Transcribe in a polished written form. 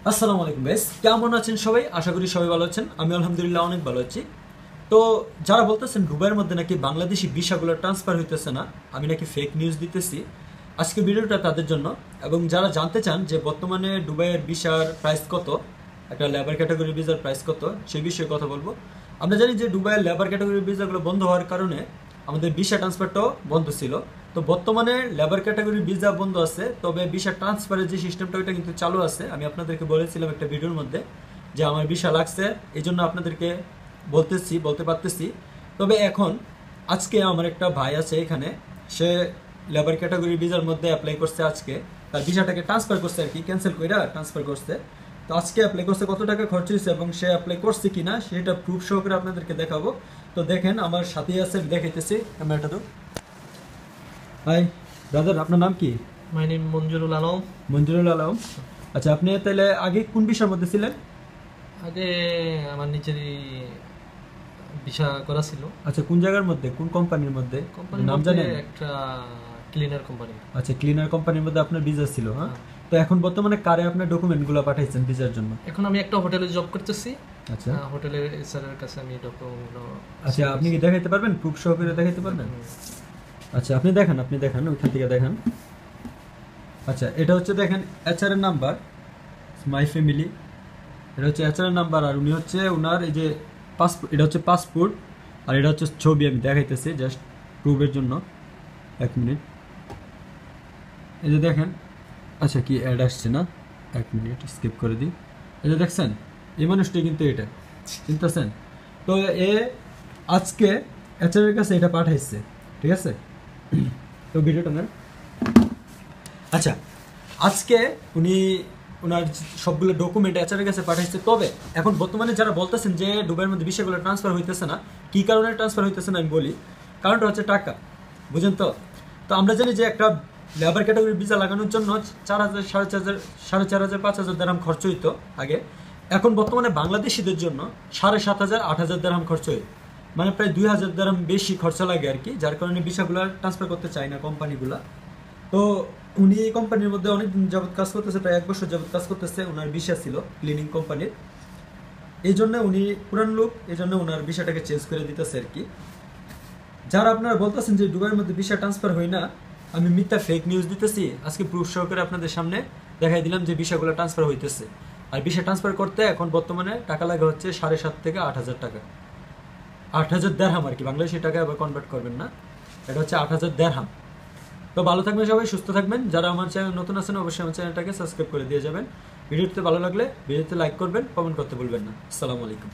আসসালামু আলাইকুম গাইস, কেমন আছেন সবাই? আশা করি সবাই ভালো আছেন। আমি আলহামদুলিল্লাহ অনেক ভালো আছি। তো যারা বলতেছেন দুবাইয়ের মধ্যে নাকি বাংলাদেশি ভিসাগুলো ট্রান্সফার হইতেছে না, আমি নাকি ফেক নিউজ দিতেছি, আজকের ভিডিওটা তাদের জন্য। এবং যারা জানতে চান যে বর্তমানে দুবাইয়ের ভিসার প্রাইস কত, একটা লেবার ক্যাটাগরি ভিসার প্রাইস কত, সেই বিষয়ে কথা বলবো। আমরা জানি যে দুবাইয়ের লেবার ক্যাটাগরি ভিসাগুলো বন্ধ হওয়ার কারণে আমাদের ভিসা ট্রান্সফারটাও বন্ধ ছিল। তো বর্তমানে লেবার ক্যাটাগরি ভিসা বন্ধ আছে, তবে ভিসা ট্রান্সফারের যে সিস্টেমটা ওইটা কিন্তু চালু আছে। আমি আপনাদেরকে বলেছিলাম একটা ভিডিওর মধ্যে যে আমার ভিসা লাগছে, এই জন্য আপনাদেরকে বলতে পারতেছি। তবে এখন আজকে আমার একটা ভাই আছে এখানে, সে লেবার ক্যাটাগরি ভিসার মধ্যে অ্যাপ্লাই করছে। আজকে তার ভিসাটাকে ট্রান্সফার করছে আর কি, ক্যান্সেল করে ট্রান্সফার করছে। তো আজকে অ্যাপ্লাই করছে, কত টাকা খরচ হয়েছে এবং সে অ্যাপ্লাই করছে কিনা সেটা প্রুফ সহকারে আপনাদেরকে দেখাবো। তো দেখেন আমার সাথেই আছে, দেখাইতেছি ক্যামেরাটা। তো হাই ব্রাদার, আপনার নাম কি? My name Manjurul Alam. মঞ্জুরুল আলম। আচ্ছা, আপনি তাহলে আগে কোন বিষয়ের মধ্যে ছিলেন? আগে আমার নিজেরই ভিসা করা ছিল। আচ্ছা, কোন জায়গার মধ্যে, কোন কোম্পানির মধ্যে? কোম্পানির নাম মধ্যে জানেন? একটা ক্লিনার কোম্পানি। আচ্ছা, ক্লিনার কোম্পানির মধ্যে আপনার ভিসা ছিল। হ্যাঁ, তো এখন বর্তমানে কারে আপনার ডকুমেন্টগুলো পাঠাইছেন ভিসার জন্য? এখন আমি একটা হোটেলে জব করতেছি। আচ্ছা, হোটেলের এসআরের কাছে আমি ডকুমেন্টগুলো। আচ্ছা, আপনি কি দেখাইতে পারবেন? প্রুফ সহকারে দেখাইতে পারবেন? আচ্ছা, আপনি দেখান ওইখান থেকে দেখান। আচ্ছা, এটা হচ্ছে দেখেন এইচআর এর নাম্বার, মাই ফ্যামিলি। এটা হচ্ছে এইচআর এর নাম্বার, আর উনি হচ্ছে ওনার এই যে পাসপোর্ট, এটা হচ্ছে পাসপোর্ট, আর এটা হচ্ছে ছবি। আমি দেখাইতেছি জাস্ট প্রুফের জন্য, এক মিনিট। এই যে দেখেন। আচ্ছা, কি অ্যাড আসছে না? এক মিনিট স্কিপ করে দিই। এই যে দেখছেন, এই মানুষটি কিন্তু এটা চিনতেছেন। তো এ আজকে এইচআর এর কাছে এটা পাঠাইছে, ঠিক আছে? তো ভিডিওটা নেন। আচ্ছা, আজকে উনি ওনার সবগুলো ডকুমেন্ট এইচআর কাছে পাঠাইছে। তবে এখন বর্তমানে যারা বলতেছেন যে দুবাইয়ের মধ্যে বিষয়গুলো ট্রান্সফার হইতেছে না, কি কারণে ট্রান্সফার হইতেছে না আমি বলি। কারণটা হচ্ছে টাকা, বুঝেন তো? তো আমরা জানি যে একটা লেবার ক্যাটাগরি ভিসা লাগানোর জন্য 4,000, 4,500, 4,500, 5,000 দিরহাম খরচ হইতো আগে। এখন বর্তমানে বাংলাদেশিদের জন্য 7,500, 8,000 দিরহাম খরচ হয়, মানে প্রায় 2,000 দিরহাম বেশি খরচা লাগে আর কি। যার কারণে ভিসাগুলো ট্রান্সফার করতে চায় না কোম্পানিগুলো। তো উনি এই কোম্পানির মধ্যে অনেকদিন যাবত কাজ করতেছে, প্রায় 1 বছর যাবত কাজ করতেছে। ওনার ভিসা ছিল ক্লিনিং কোম্পানির, এই জন্য উনি পুরান লোক, এই জন্য ওনার ভিসাটাকে চেঞ্জ করে দিতেছে আর কি। যারা আপনারা বলতেছেন যে দুবাইয়ের মধ্যে ভিসা ট্রান্সফার হয় না, আমি মিথ্যা ফেক নিউজ দিতেছি। আজকে প্রুফ সহকারে আপনাদের সামনে দেখাই দিলাম যে ভিসাগুলো ট্রান্সফার হইতেছে। আর ভিসা ট্রান্সফার করতে এখন বর্তমানে টাকা লাগা হচ্ছে 7,500 থেকে 8,000 টাকা। 8,000 দিরহাম আর কি, বাংলাদেশি টাকায় আবার কনভার্ট করবেন না, এটা হচ্ছে 8,000 দিরহাম। তো ভালো থাকবেন সবাই, সুস্থ থাকবেন। যারা আমার চ্যানেল নতুন আছেন অবশ্যই আমার চ্যানেলটাকে সাবস্ক্রাইব করে দিয়ে যাবেন। ভিডিওতে ভালো লাগলে ভিডিওতে লাইক করবেন, কমেন্ট করতে ভুলবেন না। আসসালামু আলাইকুম।